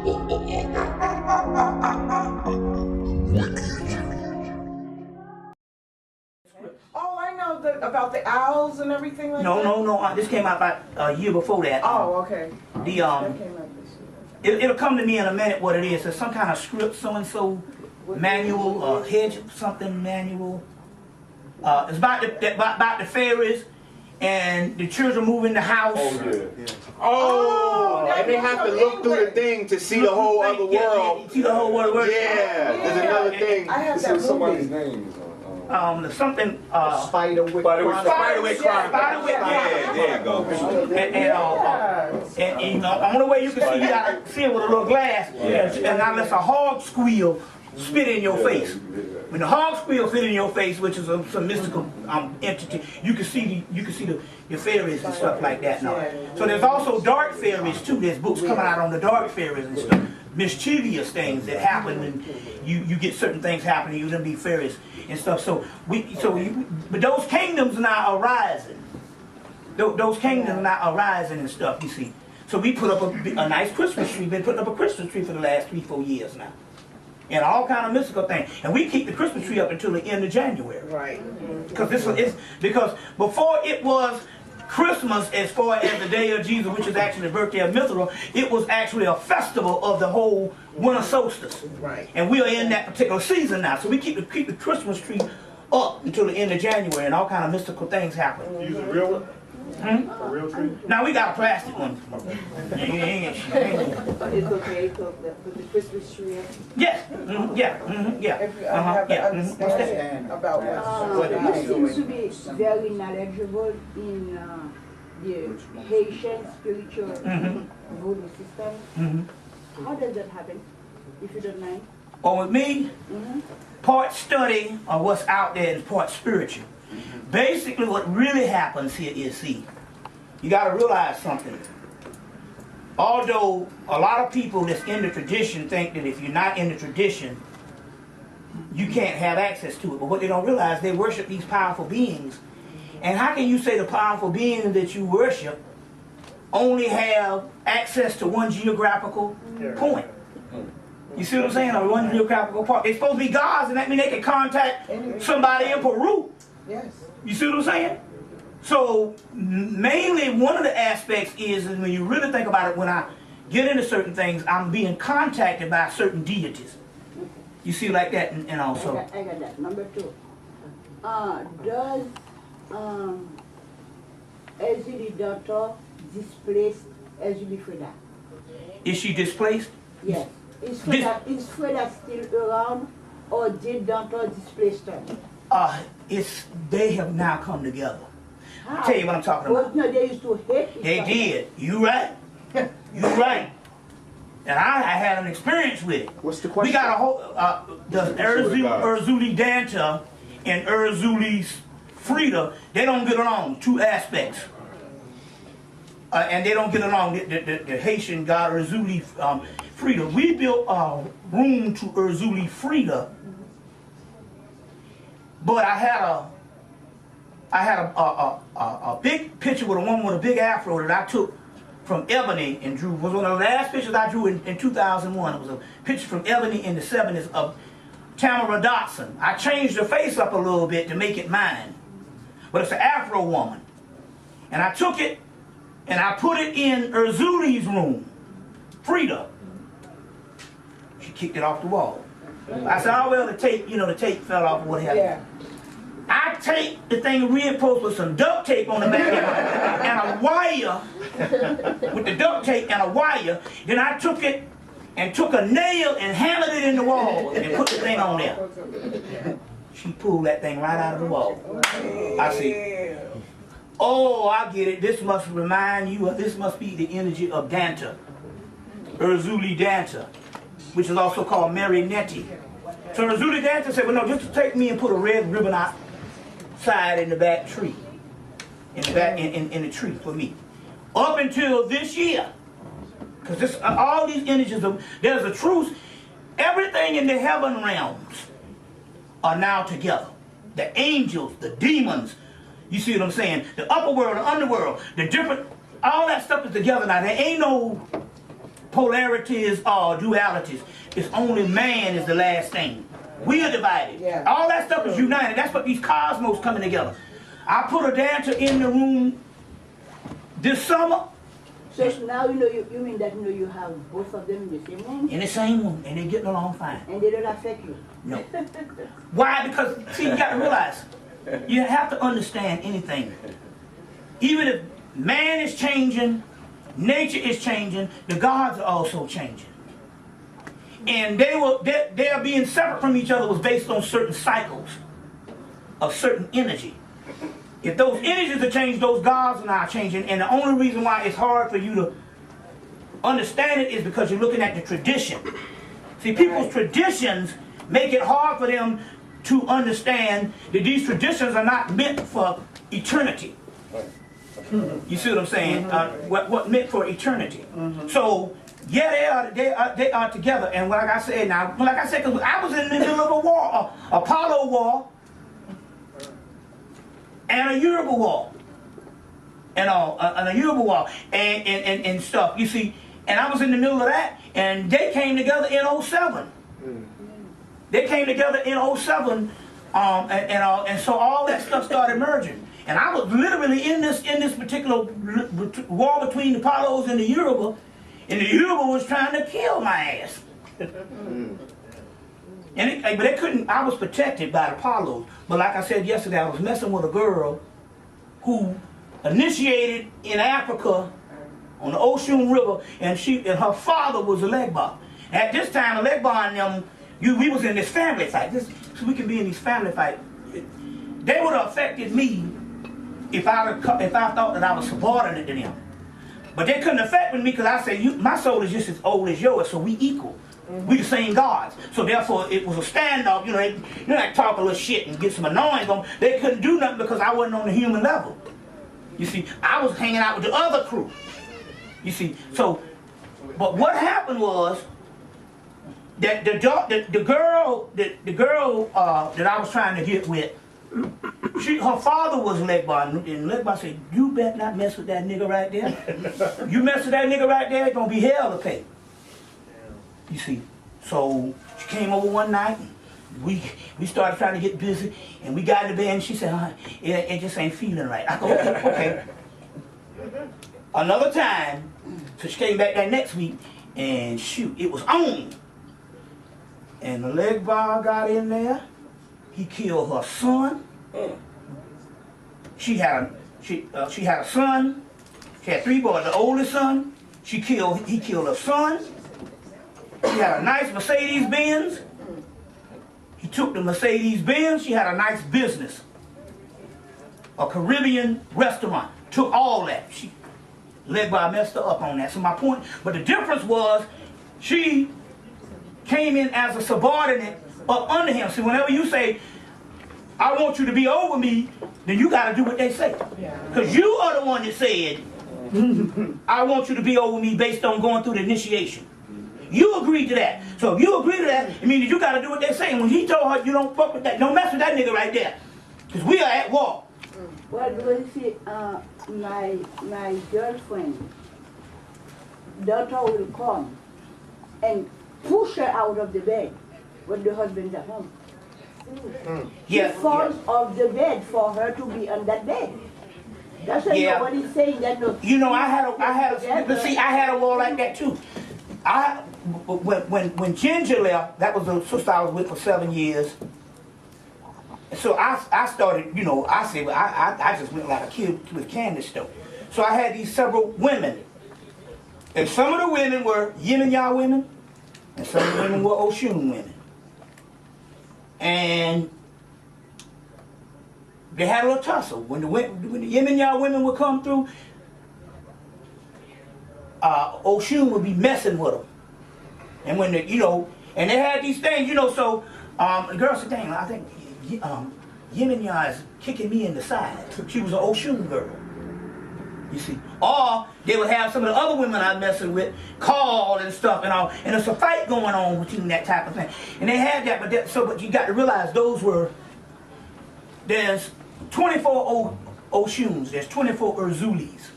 Oh, I know about the owls and everything like that. No. This came out about a year before that. Oh, okay. The That came out this year. it'll come to me in a minute what it is. It's some kind of script, so-and-so manual, hedge something manual. It's about the fairies and the children moving the house. Oh, and they have to look through the thing to see the whole other world. See the whole world. Yeah, there's another thing. I have This that is somebody's movie. name. Something. Spiderwick Chronicles. Spiderwick. Yeah, there you go. And you know, the only way you can see, you gotta see it with a little glass. And not unless a hog squeal spit in your face. When the hog squeal spit in your face, which is some mystical entity, you can see the fairies and stuff like that now. So there's also dark fairies too. There's books coming out on the dark fairies and stuff. Mischievous things that happen, and you get certain things happening. You then be fairies and stuff. But those kingdoms now are rising. Those kingdoms now are rising and stuff. You see. So we put up a nice Christmas tree. Been putting up a Christmas tree for the last 3-4 years now, and all kind of mystical things. And we keep the Christmas tree up until the end of January. Right. Because before it was Christmas, as far as the day of Jesus, which is actually the birthday of Mithra, it was actually a festival of the whole winter solstice. Right. And we are in that particular season now, so we keep the Christmas tree up until the end of January, and all kind of mystical things happen. You use a real one? A real tree? Now we got a plastic one. But it's okay to put the Christmas tree up? Yes. Yeah. If I have an understanding about what You seem to be very knowledgeable in the Haitian spiritual voodoo system. How does that happen, if you don't mind? Or with me, part study of what's out there and part spiritual. Basically what really happens here is, see, you got to realize something. Although a lot of people that's in the tradition think that if you're not in the tradition, you can't have access to it. But what they don't realize, they worship these powerful beings. And how can you say the powerful beings that you worship only have access to one geographical point? You see what I'm saying? Or one geographical part. They're supposed to be gods, and that means they can contact somebody in Peru. Yes. You see what I'm saying? So mainly one of the aspects is when you really think about it, when I get into certain things, I'm being contacted by certain deities. You see like that, and also. I got that. Number 2. Does Ezuli daughter displaced Ezuli Freda? Is she displaced? Yes. Is Freda still around, or did daughter displace her? They have now come together. How? I'll tell you what I'm talking about. No, they used to hate each They other. did. You right. You right. And I had an experience with it. What's the question? We got a whole, the Erzuli Danta and Erzuli Frida, they don't get along, 2 aspects. And they don't get along, the Haitian god Erzuli Frida. We built a room to Erzuli Frida, but I had a big picture with a woman with a big afro that I took from Ebony and drew. It was one of the last pictures I drew in 2001. It was a picture from Ebony in the 70s of Tamara Dotson. I changed her face up a little bit to make it mine, but it's an afro woman. And I took it and I put it in Erzuli's room, Frida. She kicked it off the wall. I said, oh well, the tape fell off or what have you. Yeah. I take the thing reinforced with some duct tape on the back and a wire, with the duct tape and a wire. Then I took it and took a nail and hammered it in the wall and put the thing on there. She pulled that thing right out of the wall. I see. Oh, I get it. This must remind you of, this must be the energy of Danta, Erzuli Danta, which is also called Marionette. So Erzuli Danta said, well, no, just take me and put a red ribbon outside in the back tree, in the tree for me. Up until this year, because all these energies, there's a truth. Everything in the heaven realms are now together. The angels, the demons, you see what I'm saying? The upper world, the underworld, the different, all that stuff is together now. There ain't no polarities or dualities. It's only man is the last thing. We are divided. Yeah. All that stuff is united. That's what these cosmos coming together. I put a dancer in the room this summer. So now you mean that you have both of them in the same room? In the same room, and they're getting along fine. And they don't affect you? No. Why? Because, see, you got to realize, you have to understand anything. Even if man is changing, nature is changing, the gods are also changing. And they are being separate from each other was based on certain cycles of certain energy. If those energies are changed, those gods are not changing. And the only reason why it's hard for you to understand it is because you're looking at the tradition. See, people's traditions make it hard for them to understand that these traditions are not meant for eternity. You see what I'm saying? What meant for eternity. So, yeah, they are together. And like I said, because I was in the middle of a war, Apollo war, and a Yoruba war, and a Yoruba war, and stuff. You see, and I was in the middle of that, and they came together in 07. They came together in 07, and so all that stuff started merging. And I was literally in this particular war between the Apollos and the Yoruba, and the Yoruba was trying to kill my ass. But they couldn't. I was protected by the Apollos. But like I said yesterday, I was messing with a girl who initiated in Africa on the Ocean River, and her father was a Legba. At this time, a Legba and them, we was in this family fight. So we can be in these family fights. They would have affected me if I thought that I was subordinate to them. But they couldn't affect me because I said, my soul is just as old as yours, so we equal. We the same gods. So therefore, it was a standoff. They talk a little shit and get some annoying on. They couldn't do nothing because I wasn't on the human level. You see, I was hanging out with the other crew. You see, so, but what happened was that the girl that I was trying to get with, her father was Legba, and Legba said, "You better not mess with that nigga right there. You mess with that nigga right there, it's gonna be hell to pay." You see, so she came over one night, and we started trying to get busy, and we got in the bed, and she said, it just ain't feeling right. I go, okay. Another time, so she came back that next week, and shoot, it was on. And the Legba got in there. He killed her son. She had a son. She had 3 boys. The oldest son, he killed her son. She had a nice Mercedes-Benz. He took the Mercedes-Benz. She had a nice business, a Caribbean restaurant. Took all that. Legba messed her up on that. So my point, but the difference was, she came in as a subordinate up under him. See, whenever you say, "I want you to be over me," then you got to do what they say. Because you are the one that said, "I want you to be over me," based on going through the initiation. You agreed to that. So if you agree to that, it means that you got to do what they say. And when he told her, "You don't fuck with that, don't mess with that nigga right there, because we are at war." Well, because you see, my girlfriend, daughter will come and push her out of the bed when the husband's at home. She falls off the bed for her to be on that bed. That's why nobody's saying that. No. I had a war like that too. When Ginger left, that was the sister I was with for 7 years. So I started, I said, I just went like a kid to a candy store. So I had these several women. And some of the women were yin and yang women, and some of the women were Oshun women. And they had a little tussle. When the yin and yang women would come through, Oshun would be messing with them. And when and they had these things, so the girl said, "Dang, I think yin and yang is kicking me in the side." She was an Oshun girl. You see, or they would have some of the other women I'm messing with call and stuff and all, and there's a fight going on between that type of thing. And they had that, but you got to realize there's 24 Oshuns, there's 24 Urzulis.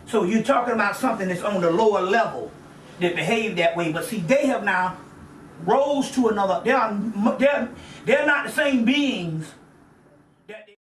So you're talking about something that's on the lower level that behave that way. But see, they have now rose to another. They're not the same beings that they